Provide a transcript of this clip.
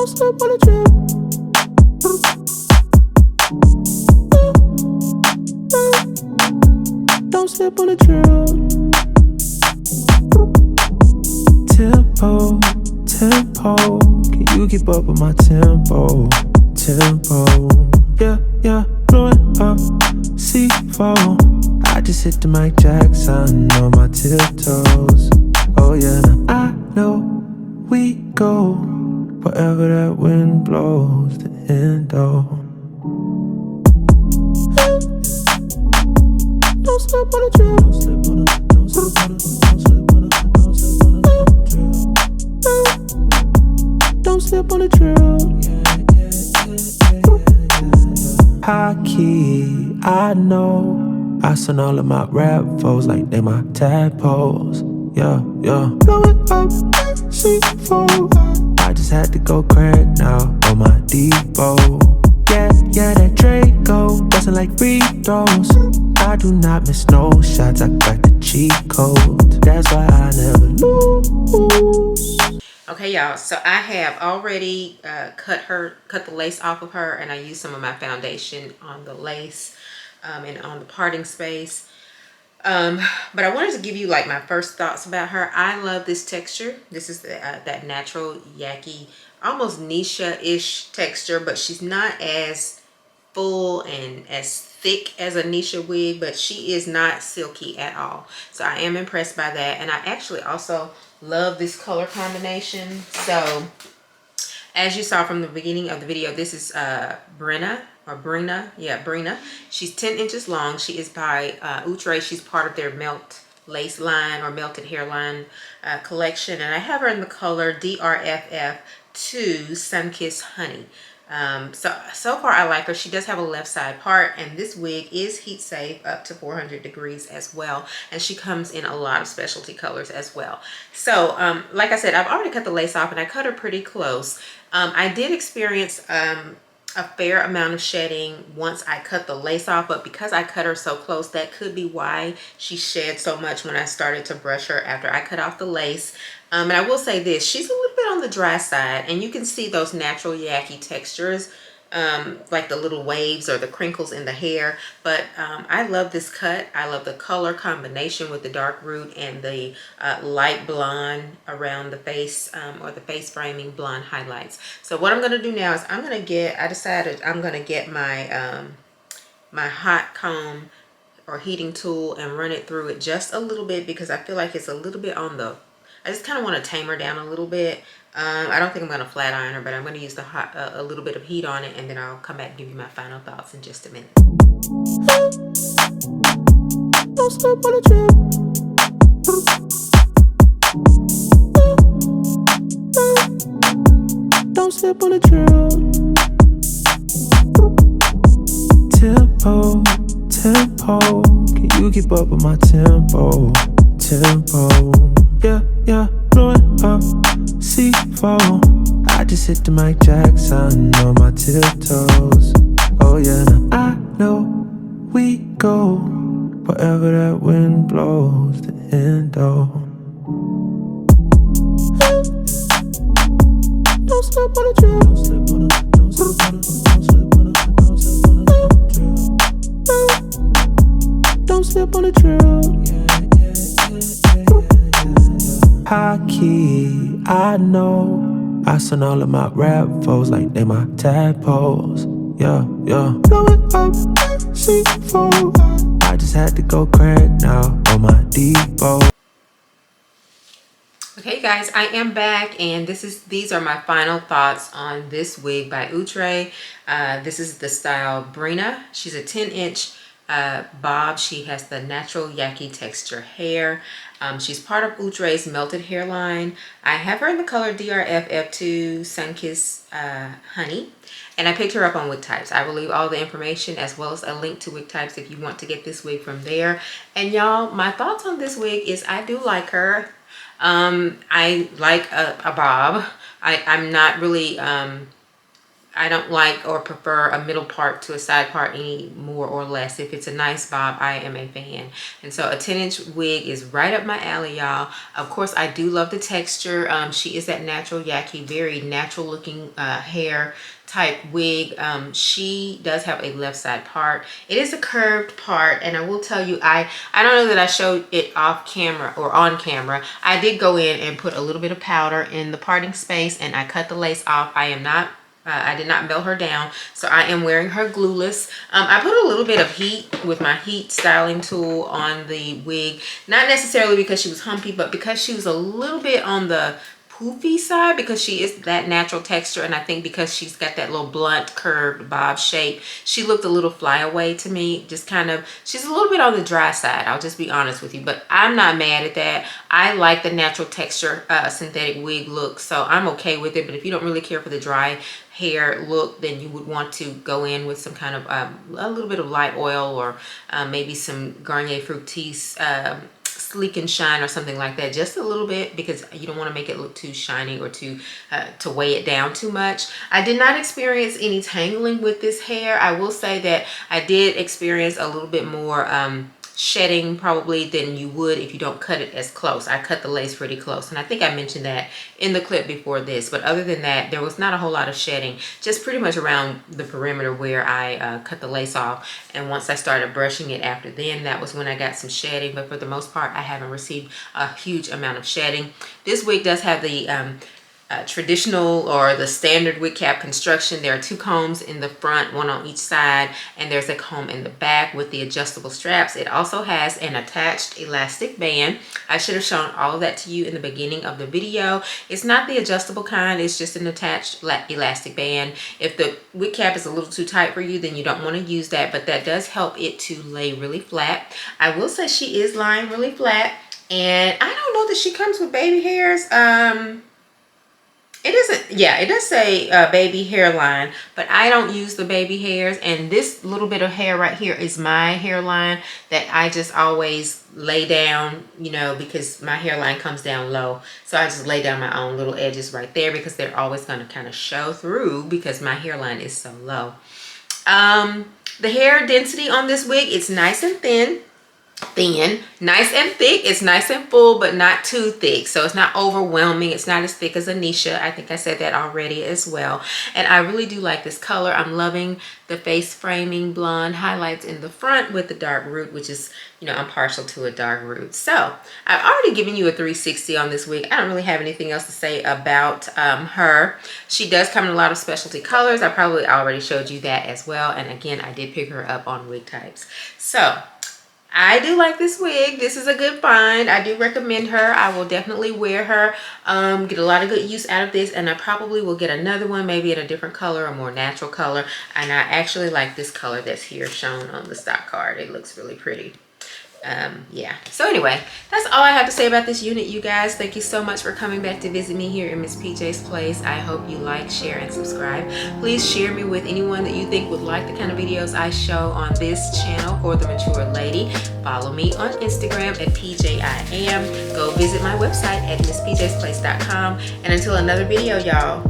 Don't slip on the trail. Don't slip on the trail. Tempo, tempo. Can you keep up with my tempo? Tempo. Yeah, yeah, blowing up, C4. I just hit the Mike Jackson on my tiptoes. Oh yeah, I know we go wherever that wind blows. The endo. Don't slip on the trail. Don't slip on the. Don't slip on the. Don't slip on the. Don't slip on the trail. Don't slip on the trail. High key, I know. I send all of my rap foes like they my tadpoles. Yeah, yeah. Blowing up, C4. I just had to go crack now on my Depot. Yeah, yeah, that Draco bustin' like free throws. I do not miss no shots, I got the cheat code. That's why I never lose. Okay, y'all, so I have already cut the lace off of her, and I used some of my foundation on the lace and on the parting space. But I wanted to give you like my first thoughts about her. I love this texture. This is that natural yaki, almost Nisha-ish texture, but she's not as full and as thick as a Nisha wig, but she is not silky at all. So I am impressed by that. And I actually also love this color combination. So as you saw from the beginning of the video, this is Breena. Yeah, Breena. She's 10 inches long. She is by Outre. She's part of their melt lace line or melted hairline collection. And I have her in the color DRFF2 SUNKISS Honey. So far I like her. She does have a left side part, and this wig is heat safe up to 400 degrees as well, and she comes in a lot of specialty colors as well. So like I said, I've already cut the lace off and I cut her pretty close. I did experience a fair amount of shedding once I cut the lace off, but because I cut her so close, that could be why she shed so much when I started to brush her after I cut off the lace. And I will say this, she's a little bit on the dry side, and you can see those natural yaki textures, like the little waves or the crinkles in the hair. But I love this cut. I love the color combination with the dark root and the light blonde around the face, or the face framing blonde highlights. So what I'm going to do now is I decided I'm going to get my my hot comb or heating tool and run it through it just a little bit, because I feel like it's a little bit on the, I just kind of want to tame her down a little bit. I don't think I'm going to flat iron her, but I'm going to use the hot, a little bit of heat on it, and then I'll come back and give you my final thoughts in just a minute. Don't slip on the trail. Don't slip on the trail. Tempo, tempo. Can you keep up with my tempo? Tempo. Yeah, yeah, blowing up, C4. I just hit the Mike Jackson on my tiptoes. Oh yeah, I know we go wherever that wind blows. The endo. Don't slip on the trail. Don't slip on the. Don't slip on the. Don't slip on the. Don't slip on the trail. Don't slip on the trail. High key, I know. I send all of my rap foes like they my tadpoles. Yeah, yeah. Blowing up, C4. I just had to go crack now on my Depot. Okay guys, I am back, and these are my final thoughts on this wig by Outre. This is the style Breena. She's a 10-inch bob. She has the natural yaki texture hair. She's part of Outre's melted hairline. I have her in the color DRFF2 SUNKISS Honey, and I picked her up on Wigtypes. I will leave all the information as well as a link to Wigtypes if you want to get this wig from there. And y'all, my thoughts on this wig is I do like her. I like a bob. I'm not really I don't like or prefer a middle part to a side part any more or less. If it's a nice bob, I am a fan. And so a 10-inch wig is right up my alley, y'all. Of course, I do love the texture. She is that natural yaki, very natural looking hair type wig. She does have a left side part. It is a curved part, and I will tell you, I don't know that I showed it off camera or on camera. I did go in and put a little bit of powder in the parting space, and I cut the lace off. I did not melt her down, so I am wearing her glueless. I put a little bit of heat with my heat styling tool on the wig, not necessarily because she was humpy, but because she was a little bit on the poofy side, because she is that natural texture, and I think because she's got that little blunt curved bob shape, she looked a little flyaway to me. Just kind of, she's a little bit on the dry side, I'll just be honest with you, but I'm not mad at that. I like the natural texture synthetic wig look, so I'm okay with it. But if you don't really care for the dry hair look, then you would want to go in with some kind of a little bit of light oil, or maybe some Garnier Fructis Sleek and Shine or something like that, just a little bit, because you don't want to make it look too shiny or too to weigh it down too much. I did not experience any tangling with this hair. I will say that I did experience a little bit more shedding probably than you would if you don't cut it as close. I cut the lace pretty close, and I think I mentioned that in the clip before this. But other than that, there was not a whole lot of shedding, just pretty much around the perimeter where I cut the lace off. And once I started brushing it after then, that was when I got some shedding. But for the most part, I haven't received a huge amount of shedding. This wig does have the traditional or the standard wig cap construction. There are two combs in the front, one on each side, and there's a comb in the back with the adjustable straps. It also has an attached elastic band. I should have shown all of that to you in the beginning of the video. It's not the adjustable kind, it's just an attached elastic band. If the wig cap is a little too tight for you, then you don't want to use that, but that does help it to lay really flat. I will say she is lying really flat, and I don't know that she comes with baby hairs. It isn't, yeah, it does say baby hairline, but I don't use the baby hairs. And this little bit of hair right here is my hairline that I just always lay down, you know, because my hairline comes down low. So I just lay down my own little edges right there, because they're always going to kind of show through because my hairline is so low. The hair density on this wig, it's nice and thin, nice and thick. It's nice and full, but not too thick, so it's not overwhelming. It's not as thick as Anisha. I think I said that already as well. And I really do like this color. I'm loving the face framing blonde highlights in the front with the dark root, which is, you know, I'm partial to a dark root. So I've already given you a 360 on this wig. I don't really have anything else to say about her. She does come in a lot of specialty colors. I probably already showed you that as well. And again, I did pick her up on Wigtypes. So I do like this wig. This is a good find. I do recommend her. I will definitely wear her, get a lot of good use out of this, and I probably will get another one, maybe in a different color, a more natural color. And I actually like this color that's here shown on the stock card. It looks really pretty. Yeah, so anyway, that's all I have to say about this unit, you guys. Thank you so much for coming back to visit me here in Miss PJ's place. I hope you like, share, and subscribe. Please share me with anyone that you think would like the kind of videos I show on this channel for the mature lady. Follow me on Instagram at PJIam. Go visit my website at misspjsplace.com. And until another video, y'all,